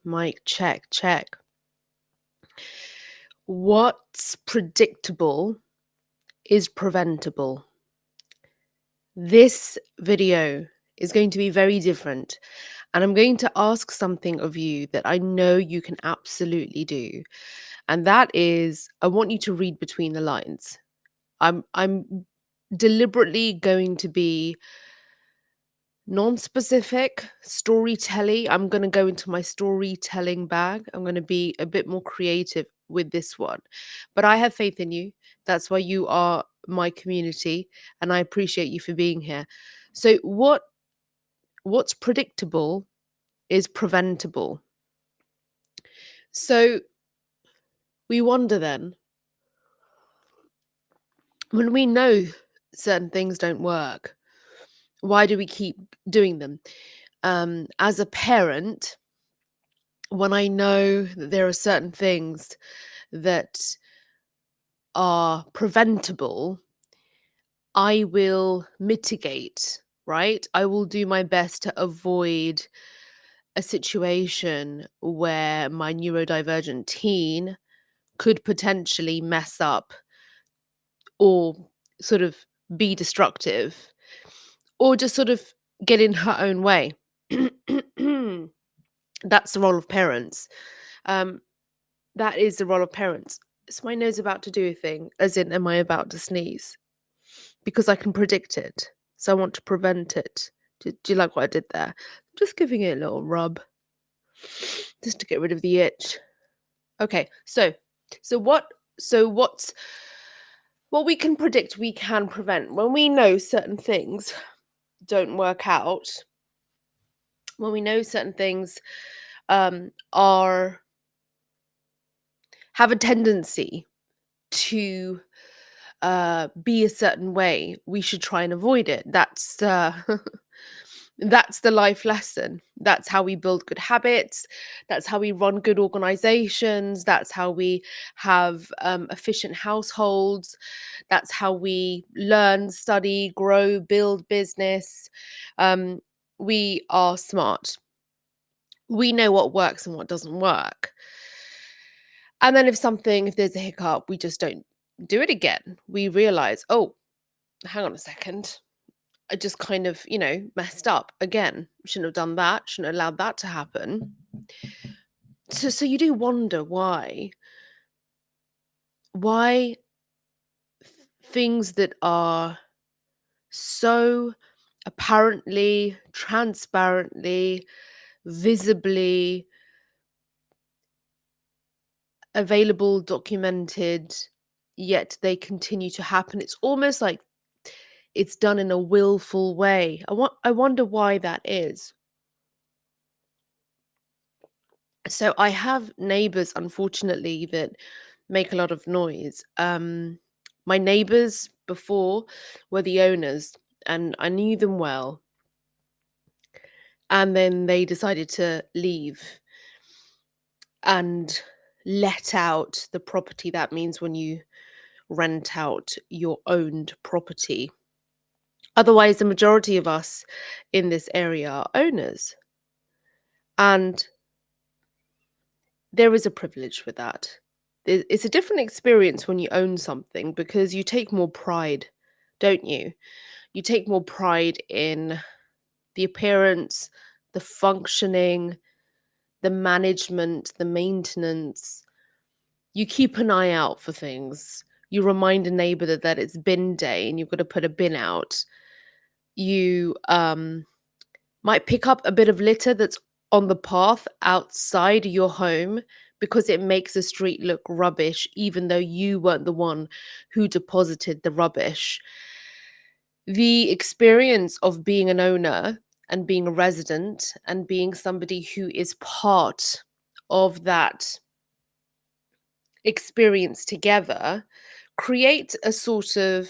Mic check, check. What's predictable is preventable. This video is going to be very different, and I'm going to ask something of you that I know you can absolutely do. And that is, I want you to read between the lines. I'm deliberately going to be non-specific storytelling. I'm going to go into my storytelling bag. I'm going to be a bit more creative with this one, but I have faith in you. That's why you are my community, and I appreciate you for being here. So what's predictable is preventable. So we wonder then, when we know certain things don't work, why do we keep doing them? As a parent, when I know that there are certain things that are preventable, I will mitigate, right? I will do my best to avoid a situation where my neurodivergent teen could potentially mess up or sort of be destructive or just sort of get in her own way. That's the role of parents. Um, that is the role of parents. Is my nose about to do a thing? As in, am I about to sneeze? Because I can predict it. So I want to prevent it. Do you like what I did there? Just giving it a little rub. Just to get rid of the itch. Okay, so what's what we can predict, we can prevent. When we know certain things don't work out, when we know certain things are have a tendency to be a certain way, we should try and avoid it. That's that's the life lesson. That's how we build good habits. That's how we run good organizations. That's how we have efficient households. That's how we learn, study, grow, build business. Um, we are smart. We know what works and what doesn't work. And then if there's a hiccup, we just don't do it again. We realize, oh, hang on a second. I just kind of, messed up again. Shouldn't have done that. Shouldn't have allowed that to happen. So you do wonder why things that are so apparently, transparently, visibly available, documented, yet they continue to happen. It's almost like it's done in a willful way. I wonder why that is. So I have neighbors, unfortunately, that make a lot of noise. My neighbors before were the owners, and I knew them well. And then they decided to leave and let out the property. That means when you rent out your owned property. Otherwise, the majority of us in this area are owners. And there is a privilege with that. It's a different experience when you own something because you take more pride, don't you? You take more pride in the appearance, the functioning, the management, the maintenance. You keep an eye out for things. You remind a neighbor that it's bin day and you've got to put a bin out. You might pick up a bit of litter that's on the path outside your home because it makes the street look rubbish, even though you weren't the one who deposited the rubbish. The experience of being an owner and being a resident and being somebody who is part of that experience together creates a sort of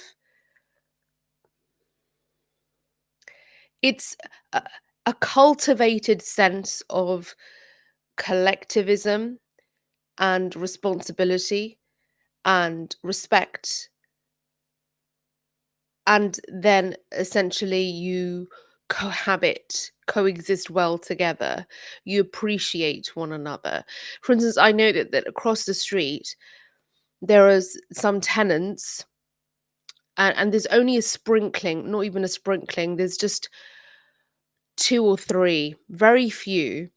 it's a cultivated sense of collectivism and responsibility and respect. And then essentially you coexist well together. You appreciate one another. For instance, I know that across the street there is some tenants, and there's only a sprinkling, not even a sprinkling, there's just two or three, very few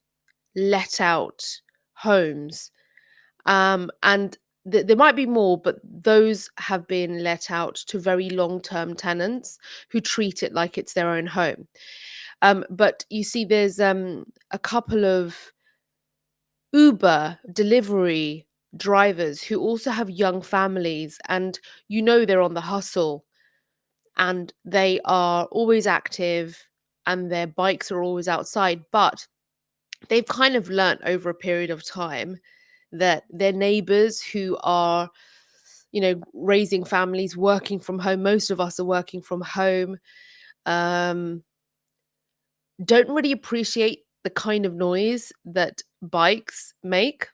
let out homes. And there might be more, but those have been let out to very long-term tenants who treat it like it's their own home. But you see, there's a couple of Uber delivery drivers who also have young families, and they're on the hustle, and they are always active, and their bikes are always outside. But they've kind of learnt over a period of time that their neighbors who are, raising families, working from home, most of us are working from home, um, don't really appreciate the kind of noise that bikes make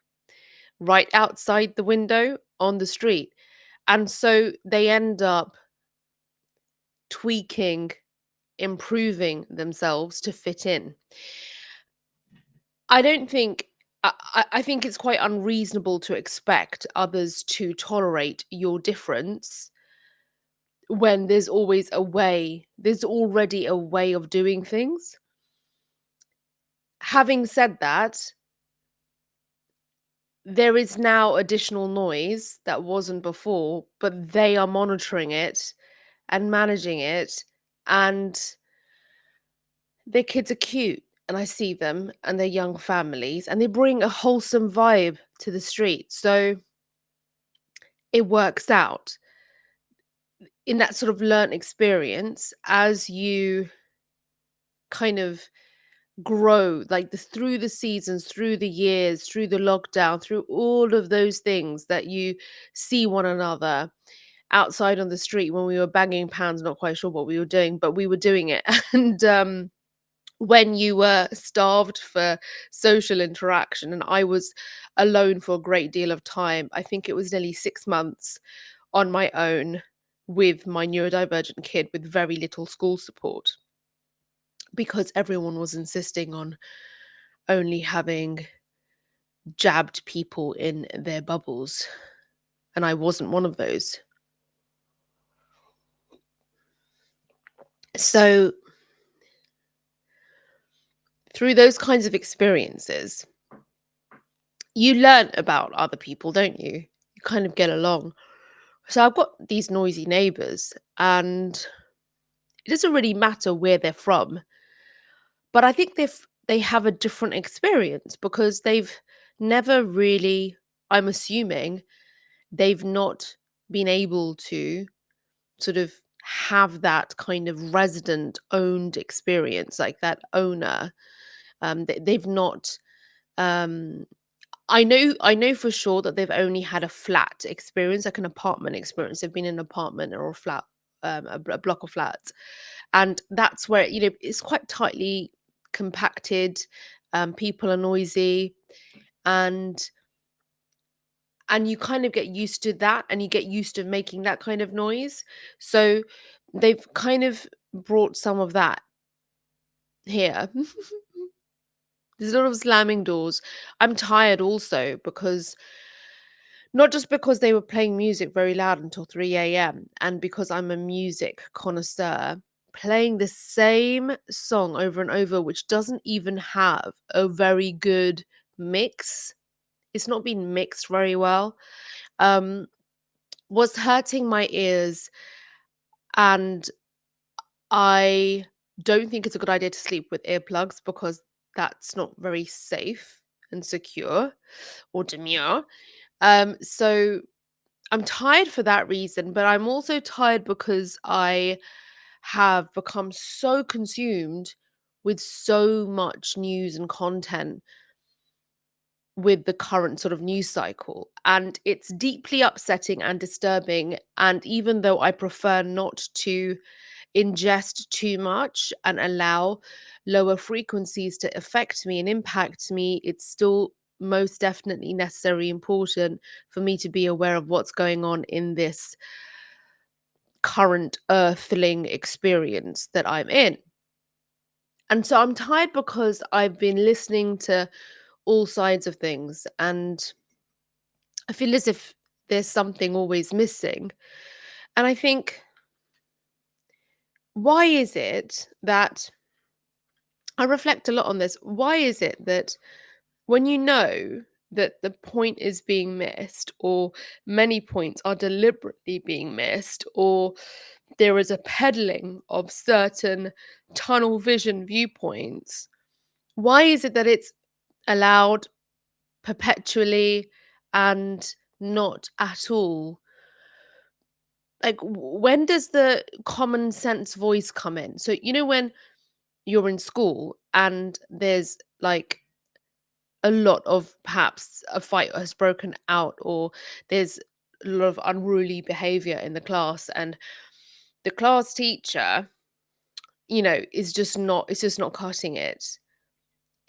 right outside the window on the street. And so they end up tweaking, improving themselves to fit in. I don't think I think it's quite unreasonable to expect others to tolerate your difference when there's already a way of doing things. Having said that, there is now additional noise that wasn't before, but they are monitoring it and managing it, and their kids are cute, and I see them, and they're young families, and they bring a wholesome vibe to the street. So it works out in that sort of learnt experience as you kind of grow, like through the seasons, through the years, through the lockdown, through all of those things that you see one another outside on the street when we were banging pans, not quite sure what we were doing, but we were doing it. And when you were starved for social interaction, and I was alone for a great deal of time. I think it was nearly 6 months on my own with my neurodivergent kid with very little school support because everyone was insisting on only having jabbed people in their bubbles. And I wasn't one of those. So, through those kinds of experiences, you learn about other people, don't you? You kind of get along. So, I've got these noisy neighbors, and it doesn't really matter where they're from, but I think they have a different experience because they've never really, I'm assuming, they've not been able to sort of have that kind of resident owned experience, like that owner. They've not. Um, I know for sure that they've only had a flat experience, like an apartment experience. They've been in an apartment or a flat, a block of flats, and that's where it's quite tightly compacted. People are noisy, and you kind of get used to that, and you get used to making that kind of noise. So they've kind of brought some of that here. There's a lot of slamming doors. I'm tired also because not just because they were playing music very loud until 3 a.m. and because I'm a music connoisseur, playing the same song over and over, which doesn't even have a very good mix. It's not been mixed very well. Um, was hurting my ears, and I don't think it's a good idea to sleep with earplugs because that's not very safe and secure or demure. So I'm tired for that reason, but I'm also tired because I have become so consumed with so much news and content with the current sort of news cycle. And it's deeply upsetting and disturbing. And even though I prefer not to ingest too much and allow lower frequencies to affect me and impact me, it's still most definitely necessary, important for me to be aware of what's going on in this current earthling experience that I'm in. And so I'm tired because I've been listening to all sides of things, and I feel as if there's something always missing. And I think, why is it that I reflect a lot on this? Why is it that when you know that the point is being missed, or many points are deliberately being missed, or there is a peddling of certain tunnel vision viewpoints, why is it that it's allowed perpetually and not at all? Like, when does the common sense voice come in? So, when you're in school and there's like a lot of, perhaps a fight has broken out, or there's a lot of unruly behavior in the class, and the class teacher, is just not, it's just not cutting it.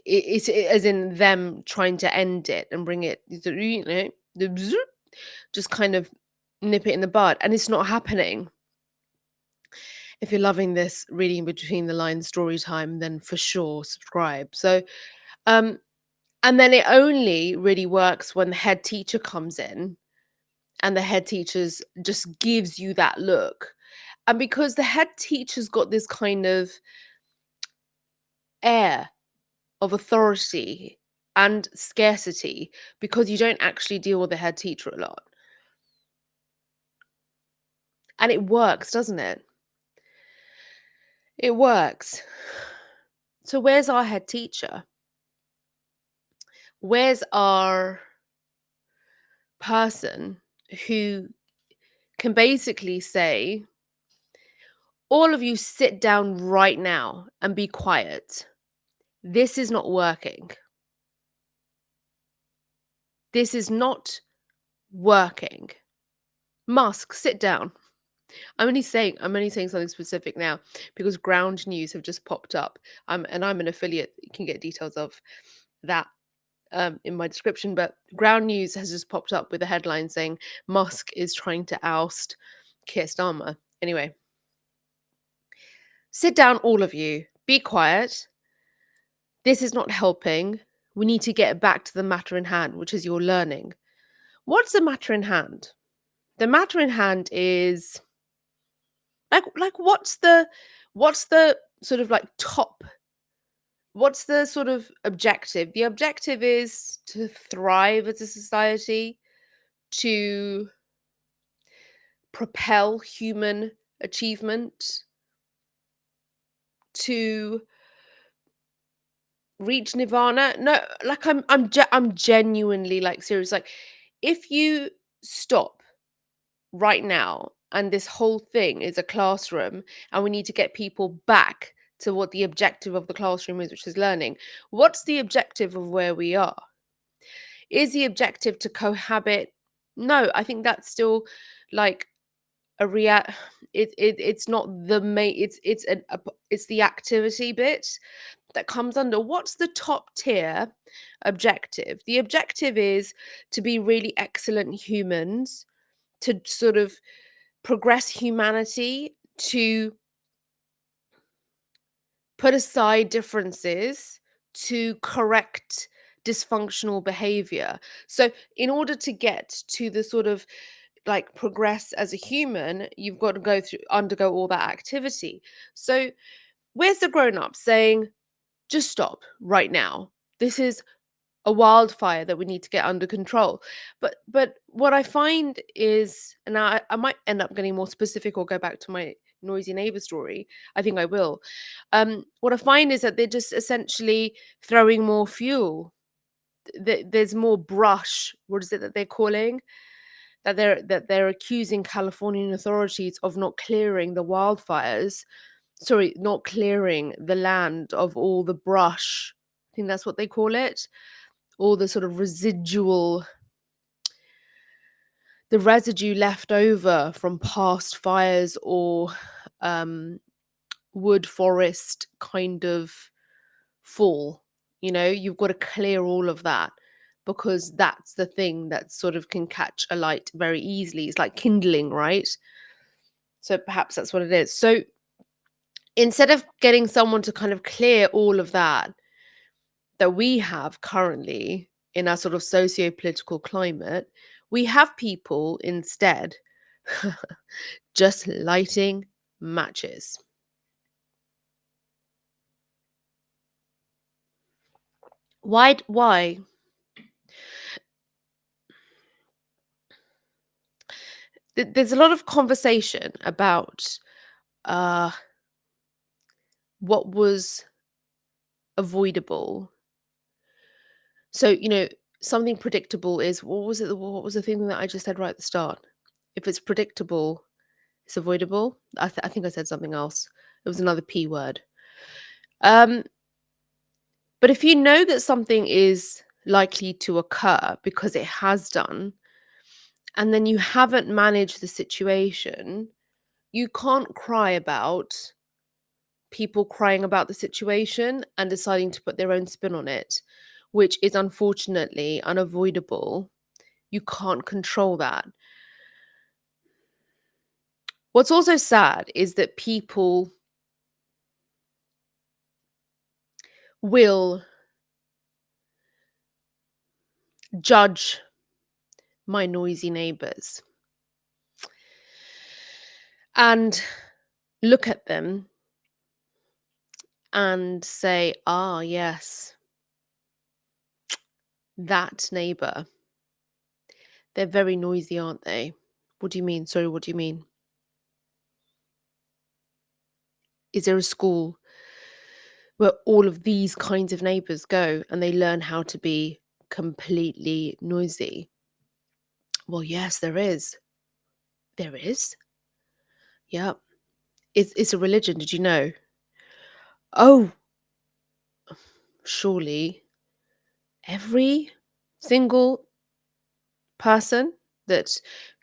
As in them trying to end it and bring it, the bzz, just kind of nip it in the bud, and it's not happening. If you're loving this reading between the lines story time, then for sure subscribe. So, um, and then it only really works when the head teacher comes in, and the head teachers just gives you that look. And because the head teacher's got this kind of air of authority and scarcity, because you don't actually deal with the head teacher a lot. And it works, doesn't it? It works. So where's our head teacher? Where's our person who can basically say, all of you sit down right now and be quiet. This is not working. This is not working. Musk, sit down. I'm only saying something specific now because Ground News have just popped up. And I'm an affiliate. You can get details of that in my description. But Ground News has just popped up with a headline saying Musk is trying to oust Keir Starmer. Anyway, sit down, all of you. Be quiet. This is not helping. We need to get back to the matter in hand, which is your learning. What's the matter in hand? The matter in hand is like what's the sort of like top, what's the sort of objective? The objective is to thrive as a society, to propel human achievement, to reach nirvana. No, like I'm genuinely like serious. Like, if you stop right now and this whole thing is a classroom, and we need to get people back to what the objective of the classroom is, which is learning, what's the objective of where we are? Is the objective to cohabit? No, I think that's still like a it's not the main, it's the activity bit that comes under. What's the top tier objective? The objective is to be really excellent humans, to sort of progress humanity, to put aside differences, to correct dysfunctional behavior. So, in order to get to the sort of like progress as a human, you've got to undergo all that activity. So, where's the grown up saying, just stop right now? This is a wildfire that we need to get under control. But what I find is, and I might end up getting more specific or go back to my noisy neighbor story. I think I will. What I find is that they're just essentially throwing more fuel. There's more brush. What is it that they're calling? That they're accusing Californian authorities of not clearing the wildfires. Sorry, not clearing the land of all the brush. I think that's what they call it, all the sort of the residue left over from past fires, or um, wood forest kind of fall. You've got to clear all of that, because that's the thing that sort of can catch a light very easily. It's like kindling, right? So perhaps that's what it is. So Instead of getting someone to kind of clear all of that we have currently in our sort of socio-political climate, we have people instead just lighting matches. Why? There's a lot of conversation about uh what was avoidable. So, something predictable is what was the thing that I just said right at the start? If it's predictable, it's avoidable. I think I said something else. It was another P word. Um, but if you know that something is likely to occur because it has done, and then you haven't managed the situation, you can't cry about people crying about the situation and deciding to put their own spin on it, which is unfortunately unavoidable. You can't control that. What's also sad is that people will judge my noisy neighbors and look at them and say, ah, yes, that neighbor, they're very noisy, aren't they? What do you mean? Sorry, what do you mean? Is there a school where all of these kinds of neighbors go and they learn how to be completely noisy? Well, yes, there is. There is. Yeah. It's a religion. Did you know? Oh, surely every single person that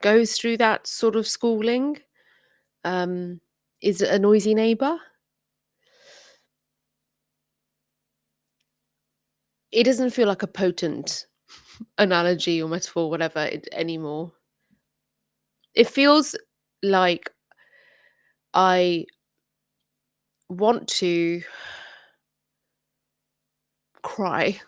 goes through that sort of schooling um, is a noisy neighbor. It doesn't feel like a potent analogy or metaphor, whatever, anymore. It feels like I want to cry.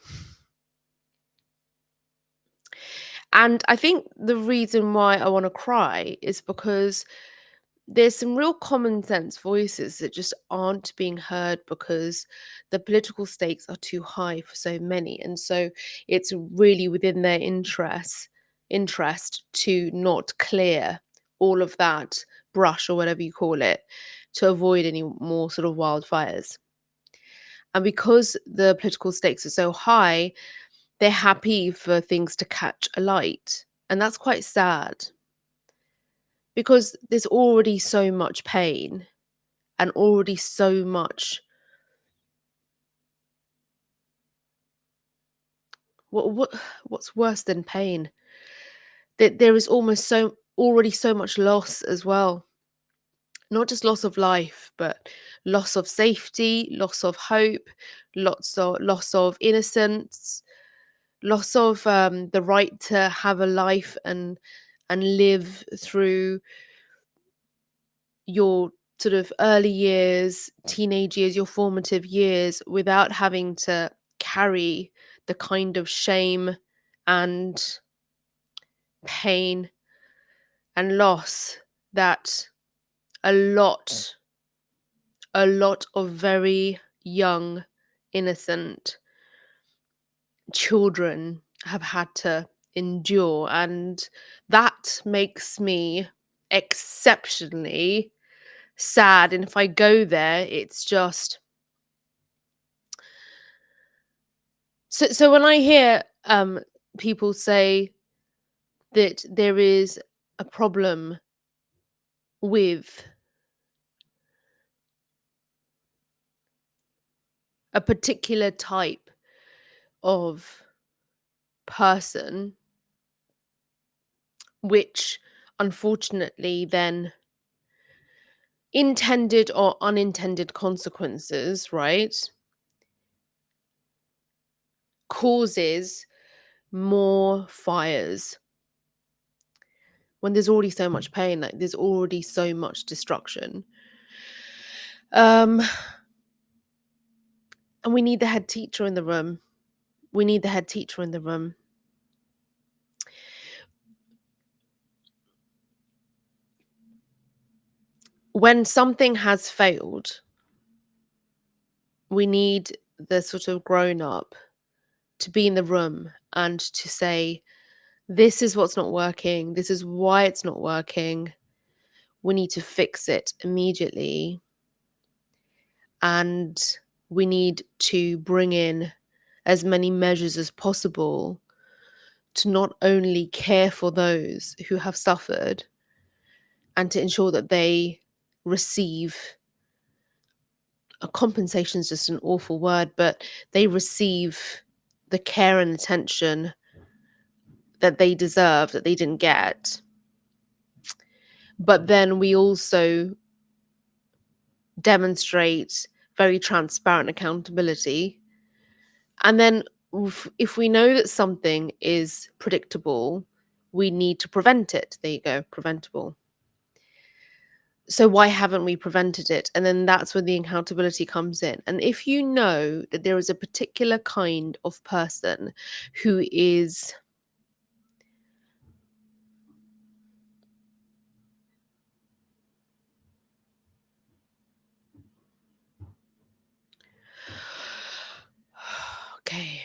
And I think the reason why I want to cry is because there's some real common sense voices that just aren't being heard because the political stakes are too high for so many. And so it's really within their interest to not clear all of that brush or whatever you call it to avoid any more sort of wildfires. And because the political stakes are so high, they're happy for things to catch alight. And that's quite sad because there's already so much pain and already so much. What what's worse than pain? That there is already so much loss as well. Not just loss of life, but loss of safety, loss of hope, loss of innocence, loss of the right to have a life and live through your sort of early years, teenage years, your formative years without having to carry the kind of shame and pain and loss that a lot, a lot of very young, innocent children have had to endure. And that makes me exceptionally sad. And if I go there, it's just so when I hear people say that there is a problem with a particular type of person, which unfortunately then intended or unintended consequences, right, causes more fires when there's already so much pain, like there's already so much destruction. Um, and we need the head teacher in the room. We need the head teacher in the room. When something has failed, we need the sort of grown up to be in the room and to say, this is what's not working. This is why it's not working. We need to fix it immediately. And we need to bring in as many measures as possible to not only care for those who have suffered and to ensure that they receive a compensation is just an awful word, but they receive the care and attention that they deserve that they didn't get. But then we also demonstrate very transparent accountability. And then if we know that something is predictable, we need to prevent it. There you go, preventable. So why haven't we prevented it? And then that's when the accountability comes in. And if you know that there is a particular kind of person who is okay.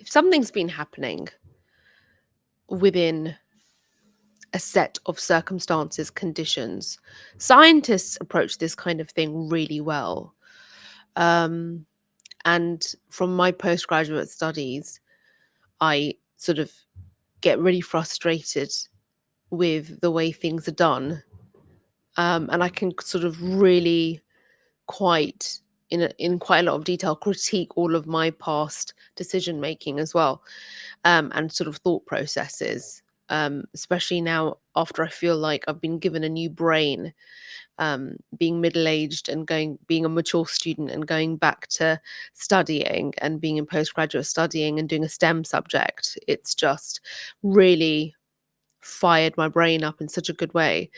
If something's been happening within a set of circumstances, conditions, scientists approach this kind of thing really well. Um, and from my postgraduate studies, I sort of get really frustrated with the way things are done. And I can sort of really quite in quite a lot of detail critique all of my past decision making as well, and sort of thought processes, especially now after I feel like I've been given a new brain, being middle-aged and being a mature student and going back to studying and being in postgraduate studying and doing a STEM subject. It's just really fired my brain up in such a good way.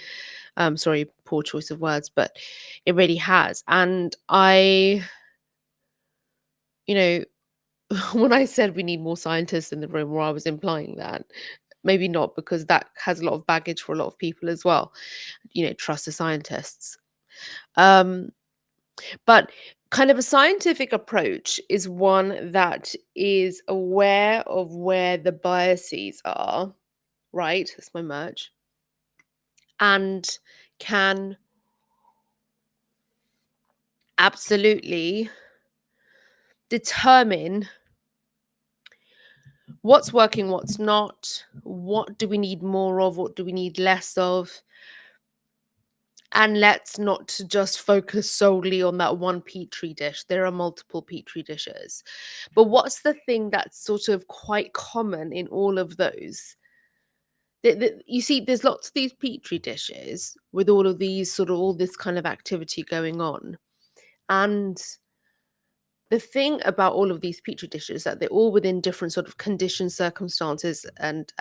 Sorry, poor choice of words, but it really has. And you know, when I said we need more scientists in the room, or I was implying that, maybe not, because that has a lot of baggage for a lot of people as well. Trust the scientists. Um, but kind of a scientific approach is one that is aware of where the biases are, right? That's my merch. And can absolutely determine what's working, what's not, what do we need more of, what do we need less of, and let's not just focus solely on that one petri dish. There are multiple petri dishes, but what's the thing that's sort of quite common in all of those? You see, there's lots of these petri dishes with all of these sort of all this kind of activity going on, and the thing about all of these petri dishes is that they're all within different sort of conditions, circumstances, and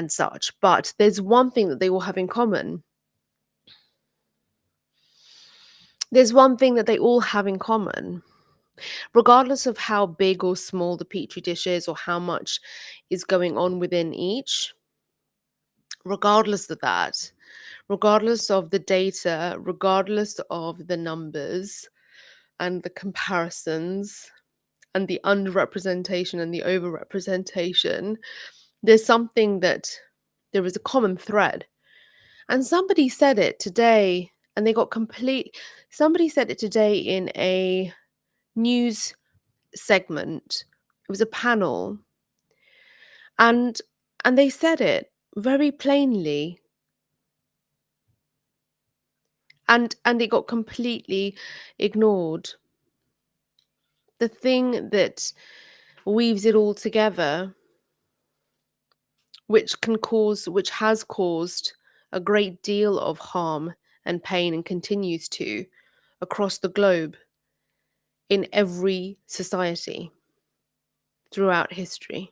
such. But there's one thing that they all have in common. There's one thing that they all have in common, regardless of how big or small the petri dish is or how much is going on within each. Regardless of that, regardless of the data, regardless of the numbers and the comparisons and the underrepresentation and the overrepresentation, there's something that there is a common thread. And somebody said it today, and they got complete. Somebody said it today in a news segment. It was a panel, and they said it very plainly, and it got completely ignored. The thing that weaves it all together, which has caused a great deal of harm and pain and continues to across the globe in every society. throughout history.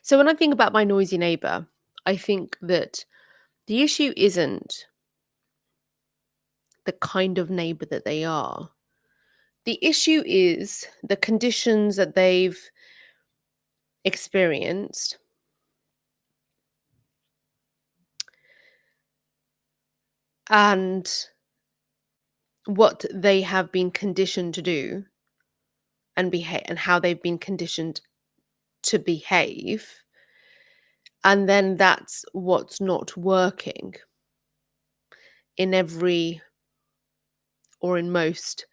So when I think about my noisy neighbor, I think that the issue isn't the kind of neighbor that they are. The issue is the conditions that they've experienced and what they have been conditioned to do and behave and how they've been conditioned to behave, and then that's what's not working in every or in most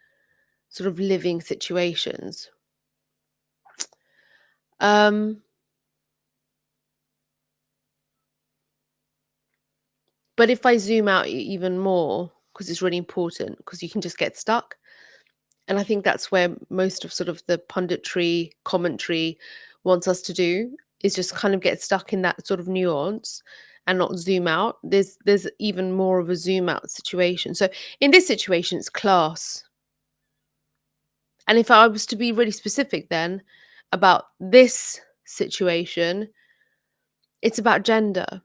sort of living situations. um but if I zoom out even more, because it's really important, because you can just get stuck. And I think that's where most of sort of the punditry commentary wants us to do, is just kind of get stuck in that sort of nuance and not zoom out. There's even more of a zoom out situation. So in this situation, it's class. And if I was to be really specific then about this situation, it's about gender.